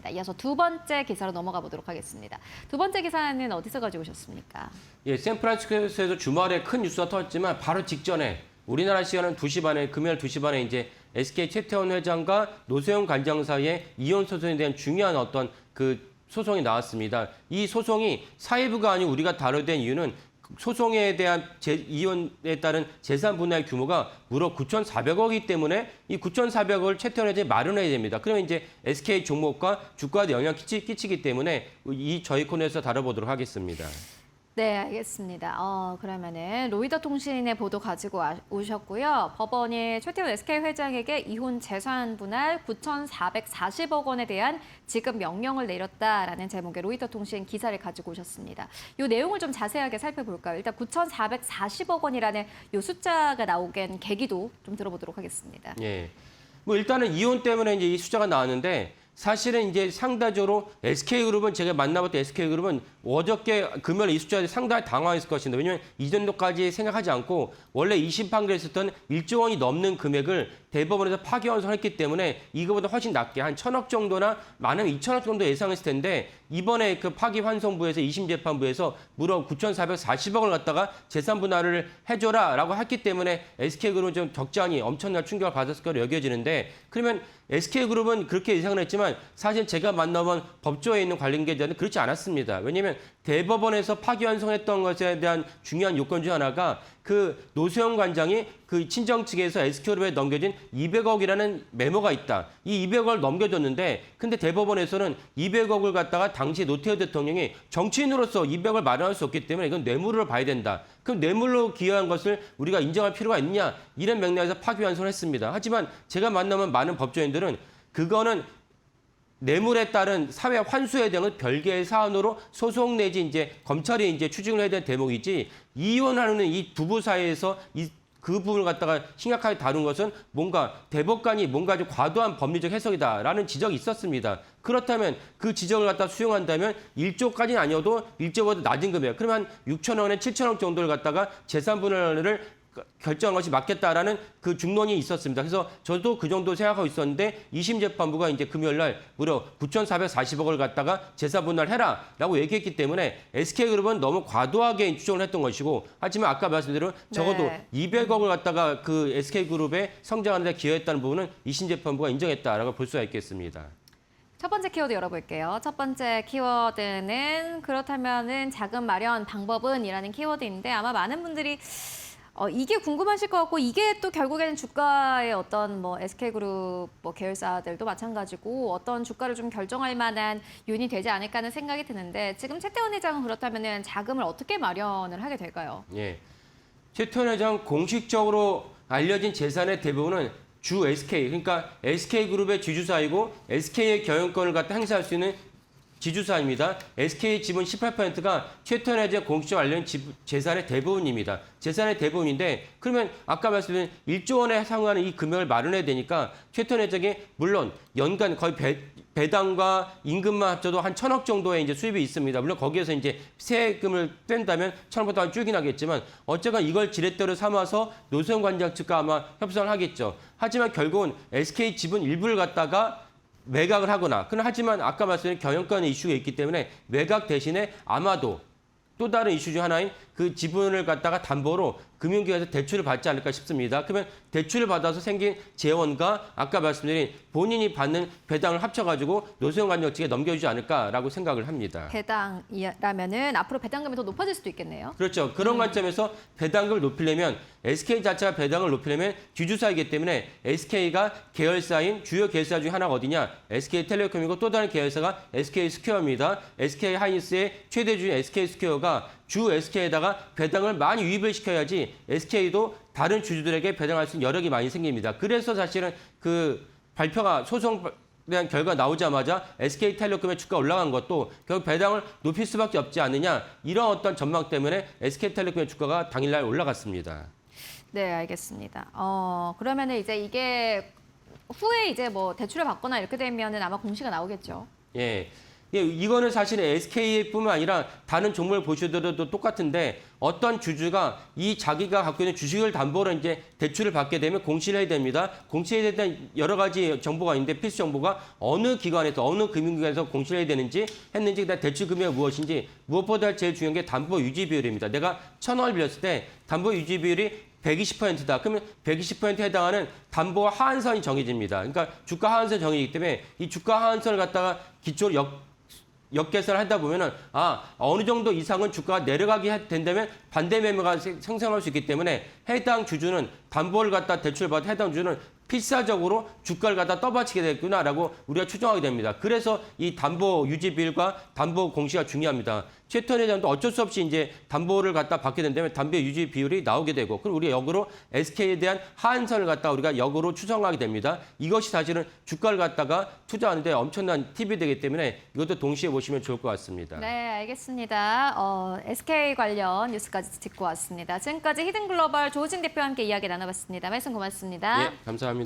알겠습니다. 이어서 두 번째 기사로 넘어가 보도록 하겠습니다. 두 번째 기사는 어디서 가져오셨습니까? 예, 샌프란시스코에서 주말에 큰 뉴스가 터졌지만 바로 직전에 우리나라 시간은 2시 반에 금요일 2시 반에 이제 SK 최태원 회장과 노세훈 관장 사이에 이혼 소송에 대한 중요한 어떤 그 소송이 나왔습니다. 이 소송이 사회부가 아닌 우리가 다뤄된 이유는 소송에 대한 이혼에 따른 재산 분할 규모가 무려 9,400억이기 때문에 이 9,400억을 최태원 회장이 마련해야 됩니다. 그러면 이제 SK 종목과 주가에 영향 끼치기 때문에 저희 코너에서 다뤄보도록 하겠습니다. 네, 알겠습니다. 그러면은 로이더 통신의 보도 가지고 오셨고요. 법원이 최태원 SK 회장에게 이혼 재산 분할 9,440억 원에 대한 지급 명령을 내렸다라는 제목의 로이더 통신 기사를 가지고 오셨습니다. 이 내용을 좀 자세하게 살펴볼까요? 일단 9,440억 원이라는 이 숫자가 나오게 계기도 좀 들어보도록 하겠습니다. 예. 뭐 일단은 이혼 때문에 이제 이 숫자가 나왔는데 사실은 이제 상대적으로 SK그룹은 제가 만나봤던 SK그룹은 어저께 금요일 이 숫자에 상당히 당황했을 것입니다. 왜냐하면 이 정도까지 생각하지 않고 원래 2심 판결했었던 1조 원이 넘는 금액을 대법원에서 파기환송했기 때문에 이거보다 훨씬 낮게 한 1,000억 정도나 많으면 2,000억 정도 예상했을 텐데 이번에 그 파기환송부에서 2심 재판부에서 무려 9,440억을 갖다가 재산 분할을 해줘라라고 했기 때문에 SK그룹은 좀 적잖이 엄청난 충격을 받았을 거로 여겨지는데 그러면 SK그룹은 그렇게 예상을 했지만 사실 제가 만나본 법조에 있는 관련계자는 그렇지 않았습니다. 왜냐하면 대법원에서 파기환송했던 것에 대한 중요한 요건 중 하나가 그 노세훈 관장이 그 친정 측에서 SK그룹에 넘겨진 200억이라는 메모가 있다. 이 200억을 넘겨줬는데 근데 대법원에서는 200억을 갖다가 당시 노태우 대통령이 정치인으로서 200억을 마련할 수 없기 때문에 이건 뇌물로 봐야 된다. 그럼 뇌물로 기여한 것을 우리가 인정할 필요가 있느냐 이런 맥락에서 파기환송을 했습니다. 하지만 제가 만나면 많은 법조인들은 그거는 뇌물에 따른 사회 환수에 대한 별개의 사안으로 소송 내지 이제 검찰이 이제 추징을 해야 되는 대목이지 이혼하는 이 부부 사이에서 그 부분을 갖다가 심각하게 다룬 것은 뭔가 대법관이 뭔가 좀 과도한 법리적 해석이다라는 지적이 있었습니다. 그렇다면 그 지적을 갖다 수용한다면 1조까지는 아니어도 1조보다 낮은 금액, 그러면 한 6천억 원에 7천억 정도를 갖다가 재산 분할을 결정한 것이 맞겠다라는 그 중론이 있었습니다. 그래서 저도 그 정도 생각하고 있었는데 2심 재판부가 이제 금요일 날 무려 9,440억을 갖다가 재산 분할해라라고 얘기했기 때문에 SK그룹은 너무 과도하게 추정을 했던 것이고 하지만 아까 말씀드린 적어도 200억을 갖다가 그 SK그룹에 성장하는 데 기여했다는 부분은 2심 재판부가 인정했다라고 볼 수가 있겠습니다. 첫 번째 키워드 열어볼게요. 첫 번째 키워드는 그렇다면은 자금 마련 방법은 이라는 키워드인데 아마 많은 분들이 이게 궁금하실 것 같고 이게 또 결국에는 주가의 어떤 뭐 SK그룹 뭐 계열사들도 마찬가지고 어떤 주가를 좀 결정할 만한 요인이 되지 않을까 하는 생각이 드는데 지금 최태원 회장은 그렇다면은 자금을 어떻게 마련을 하게 될까요? 예, 최태원 회장 공식적으로 알려진 재산의 대부분은 주 SK, 그러니까 SK그룹의 지주사이고 SK의 경영권을 갖다 행사할 수 있는 지주사입니다. SK 지분 18%가 최태원 회장 공식적으로 알려진 재산의 대부분입니다. 재산의 대부분인데 그러면 아까 말씀드린 1조 원에 상하는 이 금액을 마련해야 되니까 최태원 회장이 물론 연간 거의 배당과 임금만 합쳐도 한 1,000억 정도의 이제 수입이 있습니다. 물론 거기에서 이제 세금을 뺀다면 1,000억보다 줄긴 하겠지만 어쨌건 이걸 지렛대로 삼아서 노세훈 관장 측과 아마 협상을 하겠죠. 하지만 결국은 SK 지분 일부를 갖다가 매각을 하거나 하지만 아까 말씀드린 경영권의 이슈가 있기 때문에 매각 대신에 아마도 또 다른 이슈 중 하나인 그 지분을 갖다가 담보로 금융기관에서 대출을 받지 않을까 싶습니다. 그러면 대출을 받아서 생긴 재원과 아까 말씀드린 본인이 받는 배당을 합쳐가지고 노세훈 관장 측에 넘겨주지 않을까라고 생각을 합니다. 배당이라면은 앞으로 배당금이 더 높아질 수도 있겠네요. 그렇죠. 그런 관점에서 배당금을 높이려면 SK 자체가 배당을 높이려면 지주사이기 때문에 SK가 계열사인 주요 계열사 중에 하나가 어디냐? SK텔레콤이고 또 다른 계열사가 SK스퀘어입니다. SK하이닉스의 최대 주인 SK스퀘어가 주 SK에다가 배당을 많이 유입을 시켜야지 SK도 다른 주주들에게 배당할 수 있는 여력이 많이 생깁니다. 그래서 사실은 그 발표가 소송 대한 결과 나오자마자 SK텔레콤의 주가 올라간 것도 결국 배당을 높일 수밖에 없지 않느냐 이런 어떤 전망 때문에 SK텔레콤의 주가가 당일날 올라갔습니다. 네, 알겠습니다. 그러면은 이제 이게 후에 이제 뭐 대출을 받거나 이렇게 되면은 아마 공시가 나오겠죠. 예. 예, 이거는 사실은 SK뿐만 아니라 다른 종목을 보셔도 똑같은데 어떤 주주가 이 자기가 갖고 있는 주식을 담보로 이제 대출을 받게 되면 공시를 해야 됩니다. 공시에 대한 여러 가지 정보가 있는데 필수 정보가 어느 기관에서 어느 금융기관에서 공시를 해야 되는지 했는지 그다음 대출 금액이 무엇인지 무엇보다 제일 중요한 게 담보 유지 비율입니다. 내가 1,000원을 빌렸을 때 담보 유지 비율이 120%다. 그러면 120%에 해당하는 담보 하한선이 정해집니다. 그러니까 주가 하한선이 정해지기 때문에 이 주가 하한선을 갖다가 기초로 역계산을 하다 보면은 어느 정도 이상은 주가가 내려가게 된다면 반대 매매가 생성할 수 있기 때문에 해당 주주는 담보를 갖다 대출을 받은 해당 주주는 필사적으로 주가를 갖다 떠받치게 됐구나라고 우리가 추정하게 됩니다. 그래서 이 담보 유지 비율과 담보 공시가 중요합니다. 최태원 회장도 어쩔 수 없이 이제 담보를 갖다 받게 된다면 담보 유지 비율이 나오게 되고 그리고 우리가 역으로 SK에 대한 하한선을 갖다 우리가 역으로 추정하게 됩니다. 이것이 사실은 주가를 갖다가 투자하는데 엄청난 팁이 되기 때문에 이것도 동시에 보시면 좋을 것 같습니다. 네, 알겠습니다. SK 관련 뉴스까지 짚고 왔습니다. 지금까지 히든글로벌 조우진 대표와 함께 이야기 나눠봤습니다. 말씀 고맙습니다. 예, 감사합니다.